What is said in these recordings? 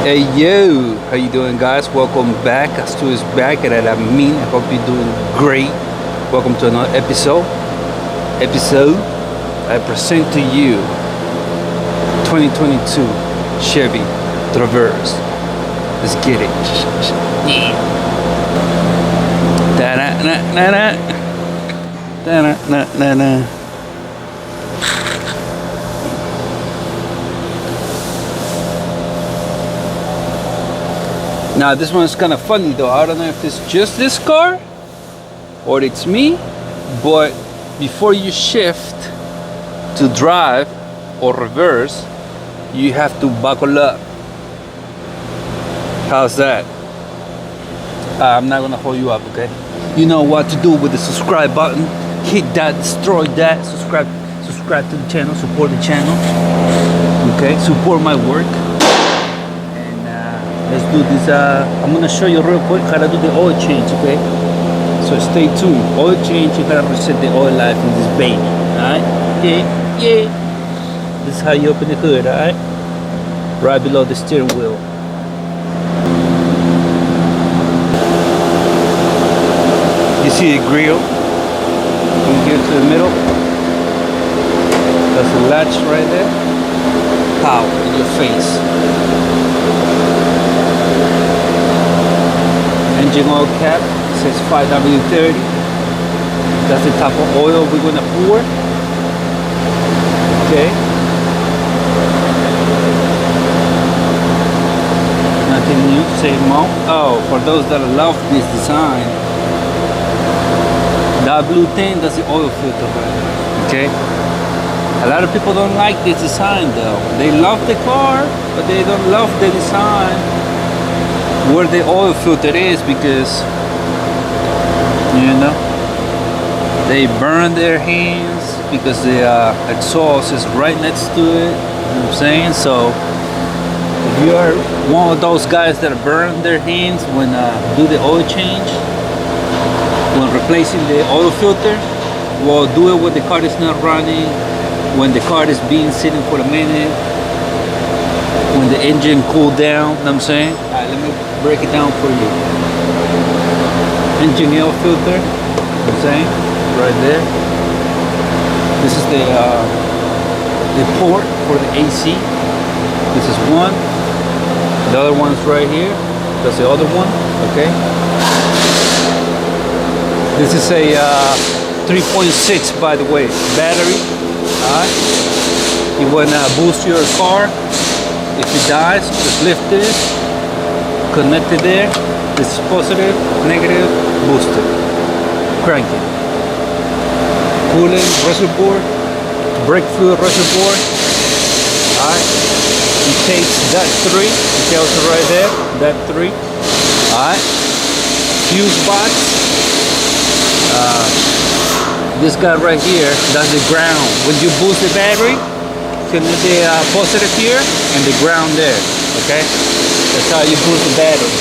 Hey yo, how you doing, guys? Welcome back. Axtuo is back, and I mean, I hope you're doing great. Welcome to another episode. I present to you 2022 Chevy Traverse. Let's get it. Yeah. Da-na-na-na-na. Da-na-na-na-na. Now this one's kind of funny though. I don't know if it's just this car or it's me, but before you shift to drive or reverse, you have to buckle up. How's that? I'm not gonna hold you up, okay? You know what to do with the subscribe button. Hit that, destroy that, subscribe to the channel, support the channel. Okay, support my work. Let's do this. I'm gonna show you real quick how to do the oil change, okay? So stay tuned. Oil change, you gotta reset the oil life in this baby, alright? Yeah. This is how you open the hood, alright? Right below the steering wheel. You see the grill? When you get to the middle, that's the latch right there. Pow, in your face. Engine oil cap, says 5W30. That's the type of oil we're gonna pour. Okay. Nothing new, same mount. Oh, for those that love this design, that blue thing, that's the oil filter right there. Okay. A lot of people don't like this design though. They love the car, but they don't love the design where the oil filter is, because you know they burn their hands because the exhaust is right next to it. You know what I'm saying? So if you are one of those guys that burn their hands when do the oil change, when replacing the oil filter, well, do it when the car is not running, when the car is being sitting for a minute, when the engine cooled down. You know what I'm saying? Alright, let me break it down for you. Engine oil filter, you know what I'm saying? Right there. This is the port for the AC. This is one. The other one's right here. That's the other one. Okay. This is a 3.6, by the way, battery. Alright. You wanna boost your car. If it dies, just lift this, connect it there. This is positive, negative, booster. Crank it. Coolant reservoir, brake fluid reservoir. Alright. It takes that 3, it tells you right there, that 3. Alright. Fuse box. This guy right here, that's the ground. When you boost the battery, connect the positive here and the ground there. Okay, that's how you boost the battery.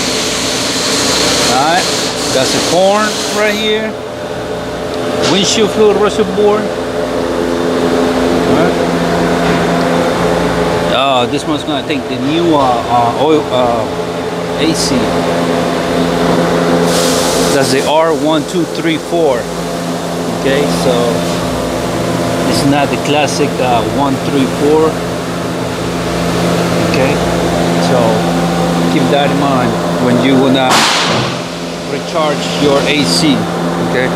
Alright, that's the horn right here. Windshield fluid reservoir. Alright. Oh, this one's gonna take the new oil AC. That's the R1234. Okay, so it's not the classic 134. Okay, so keep that in mind when you wanna recharge your AC. Okay.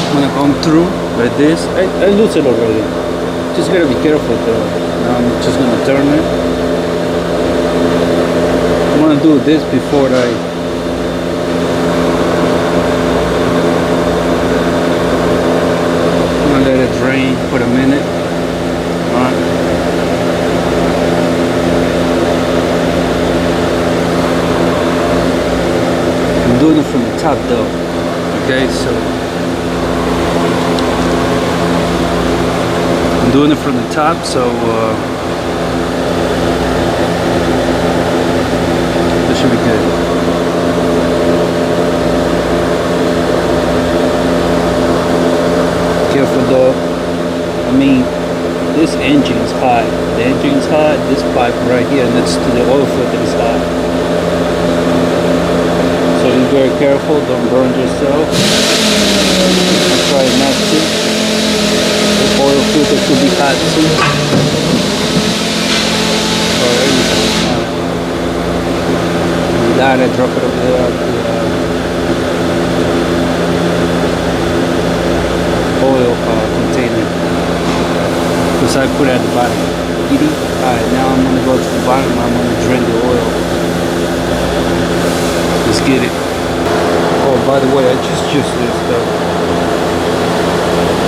I'm gonna come through like this. I lose it already. Just gotta be careful though. Now I'm just gonna turn it. I'm gonna do this before I'm gonna let it drain for a minute. Alright. I'm doing it from the top though. Okay, so I'm doing it from the top, so engine is hot. The engine is hot. This pipe right here next to the oil filter is hot. So be very careful. Don't burn yourself. Try not to. The oil filter could be hot too. That I drop it over there. Oil container, because I put it at the bottom. Alright, now I'm gonna go to the bottom. I'm gonna drain the oil. Let's get it. Oh, by the way, I just used this stuff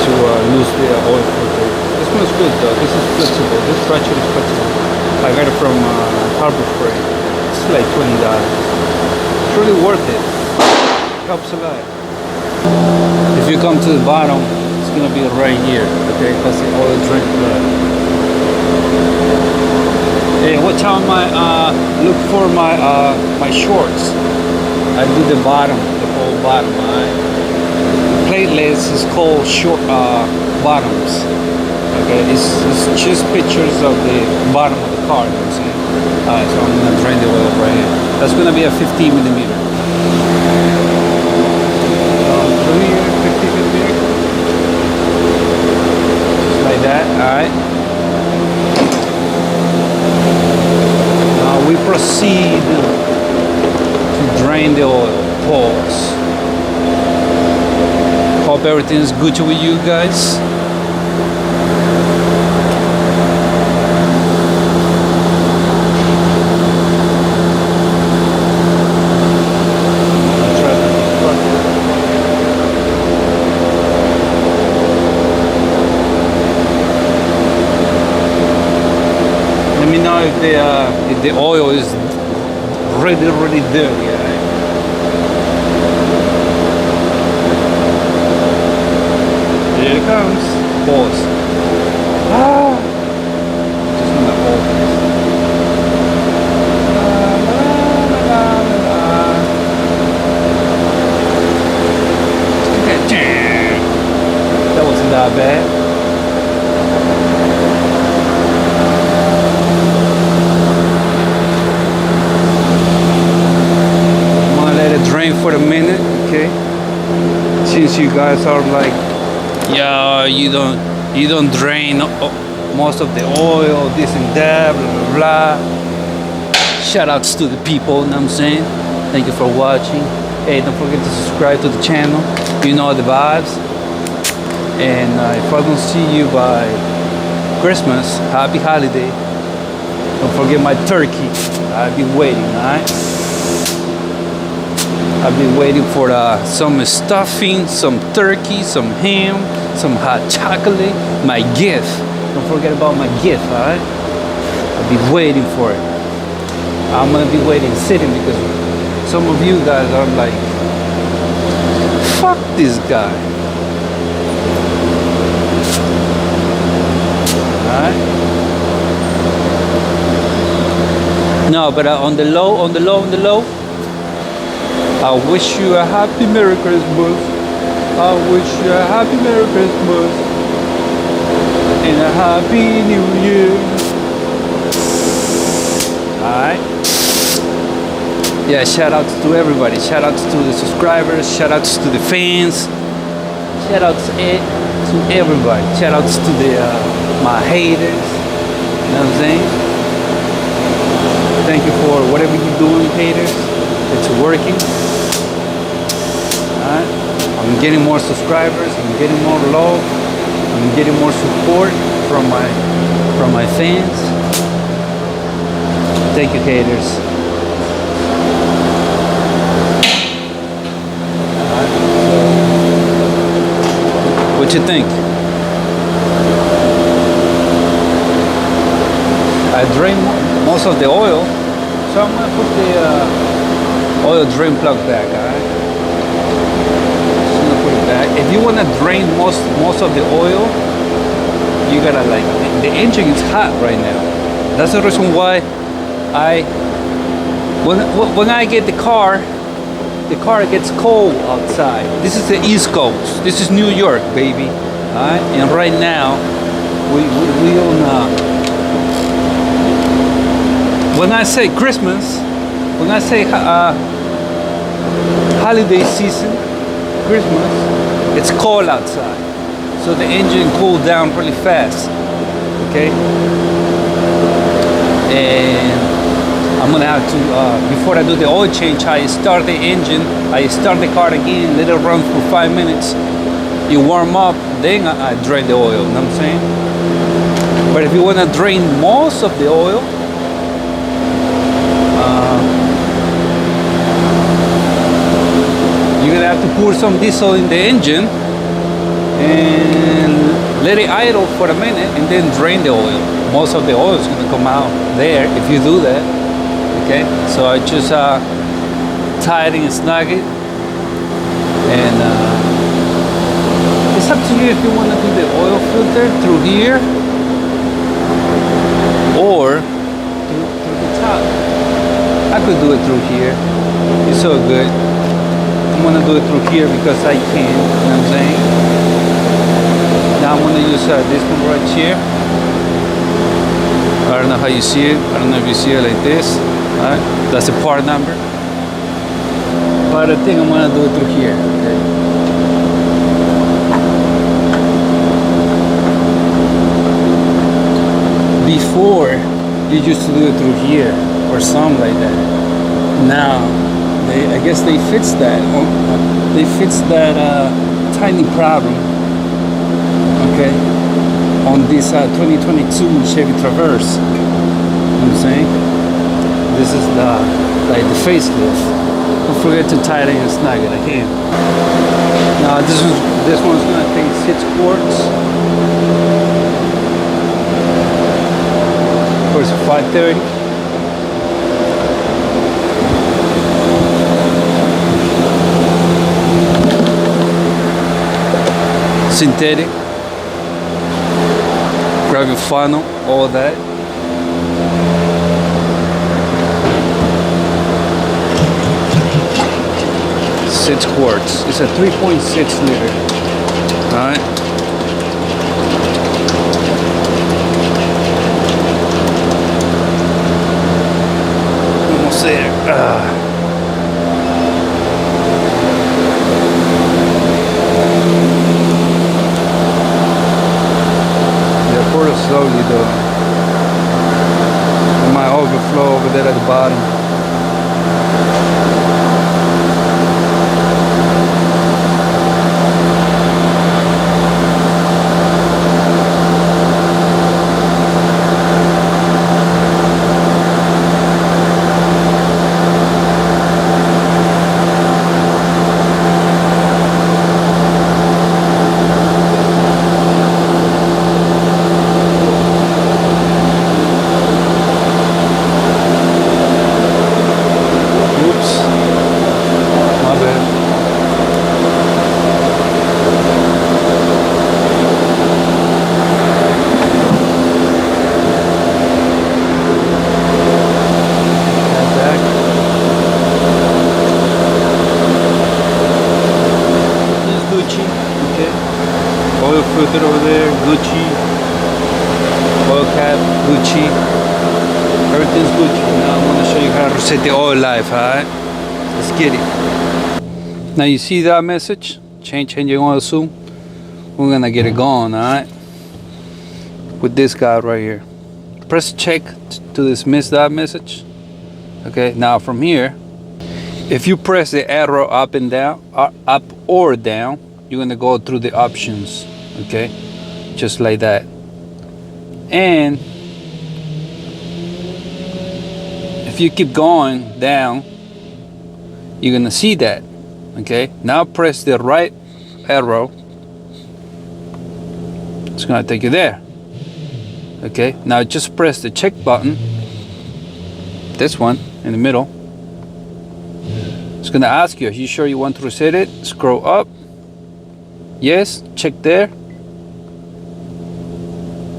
to lose the oil filter. This one's good though. This is flexible. This ratchet is flexible. I got it from Harbor Freight. It's like $20. It's really worth it. Helps a lot. If you come to the bottom, it's gonna be right here, okay? That's the oil drain plug. Hey, watch out look for my shorts. I do the bottom, the whole bottom, alright? Platelets is called short bottoms. Okay, it's just pictures of the bottom of the car, you know what I'm saying? Alright, so I'm gonna drain the oil right here. That's gonna be a 15 millimeter. Through here, 15 millimeter. Just like that, alright. Now we proceed to drain the oil. Pause. Hope everything's good with you guys. If the oil is really dirty, right? Here it comes. Pause. Just gonna hold this. That wasn't that bad. Drain for a minute, okay? Since you guys are like, yeah, you don't drain most of the oil, this and that, blah blah blah. Shout outs to the people, you know what I'm saying? Thank you for watching. Hey, don't forget to subscribe to the channel. You know the vibes. And if I don't see you by Christmas, happy holiday. Don't forget my turkey. I've been waiting, alright? I've been waiting for some stuffing, some turkey, some ham, some hot chocolate, my gift. Don't forget about my gift, alright? I've been waiting for it. I'm gonna be waiting sitting because some of you guys are like, fuck this guy. Alright? No, but on the low, I wish you a happy Merry Christmas. I wish you a happy Merry Christmas and a happy New Year. Alright. Yeah, shout outs to everybody. Shout outs to the subscribers. Shout outs to the fans. Shout outs to everybody. Shout outs to my haters. You know what I'm saying? Thank you for whatever you're doing, haters. It's working. Alright. I'm getting more subscribers. I'm getting more love. I'm getting more support from my fans. Thank you, haters. Alright. What you think? I drained most of the oil, so I'm gonna put the oil drain plug back, alright? Just gonna put it back. If you wanna drain most of the oil, you gotta like, the engine is hot right now. That's the reason why when I get the car gets cold outside. This is the East Coast. This is New York, baby. Alright? And right now, We own. When I say Christmas, when I say holiday season, Christmas, it's cold outside, so the engine cools down really fast. Okay, and I'm gonna have to before I do the oil change, I start the engine, I start the car again, let it run for 5 minutes. You warm up, then I drain the oil. You know what I'm saying? But if you want to drain most of the oil, you're gonna have to pour some diesel in the engine and let it idle for a minute, and then drain the oil. Most of the oil is gonna come out there if you do that. Okay, so I just tighten and snug it, and it's up to you if you want to do the oil filter through here or through the top. I could do it through here. It's so good. I'm gonna do it through here because I can. You know what I'm saying? Now I'm gonna use this one right here. I don't know how you see it. I don't know if you see it like this. Alright, that's the part number. But I think I'm gonna do it through here. Okay. Before, you used to do it through here or something like that. Now, I guess they fixed that. They fixed that tiny problem. Okay, on this 2022 Chevy Traverse. You know what I'm saying? This is the facelift. Don't forget to tighten and snag it again. Now this one's gonna take 6 quarts. Of course, 530. Synthetic. Grab your funnel, all that. It's quarts. It's a 3.6 liter. Alright. Almost there. Yeah, pour it slowly though. It might overflow over there at the bottom. Filter over there, Gucci, oil cap, Gucci, everything's Gucci. Now I'm going to show you how to reset the oil life, alright? Let's get it. Now you see that message? Change engine oil soon. We're going to get it going, alright? With this guy right here. Press check to dismiss that message. Okay, now from here, if you press the arrow up and down, up or down, you're going to go through the options. Okay, just like that. And if you keep going down, you're gonna see that. Okay, now press the right arrow. It's gonna take you there. Okay, now just press the check button, this one in the middle. It's gonna ask you, are you sure you want to reset it? Scroll up. Yes, check there.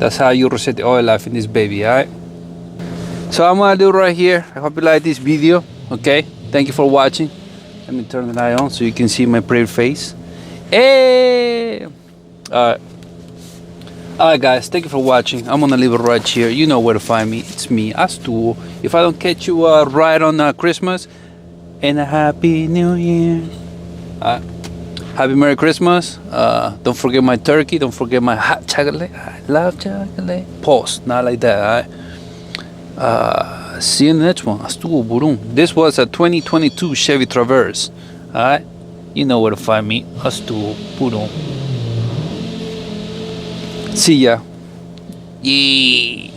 That's how you reset the oil life in this baby, alright? So I'm gonna do it right here. I hope you like this video. Okay, thank you for watching. Let me turn the light on so you can see my pretty face. Hey! Alright, Alright guys, thank you for watching. I'm gonna leave it right here. You know where to find me. It's me, Axtuo. If I don't catch you right on Christmas, and a Happy New Year. Happy Merry Christmas. Don't forget my turkey. Don't forget my hot chocolate. I love chocolate. Pause. Not like that. Alright. See you in the next one. Axtuo Burum. This was a 2022 Chevy Traverse. Alright. You know where to find me. Axtuo Burum. See ya. Yeah.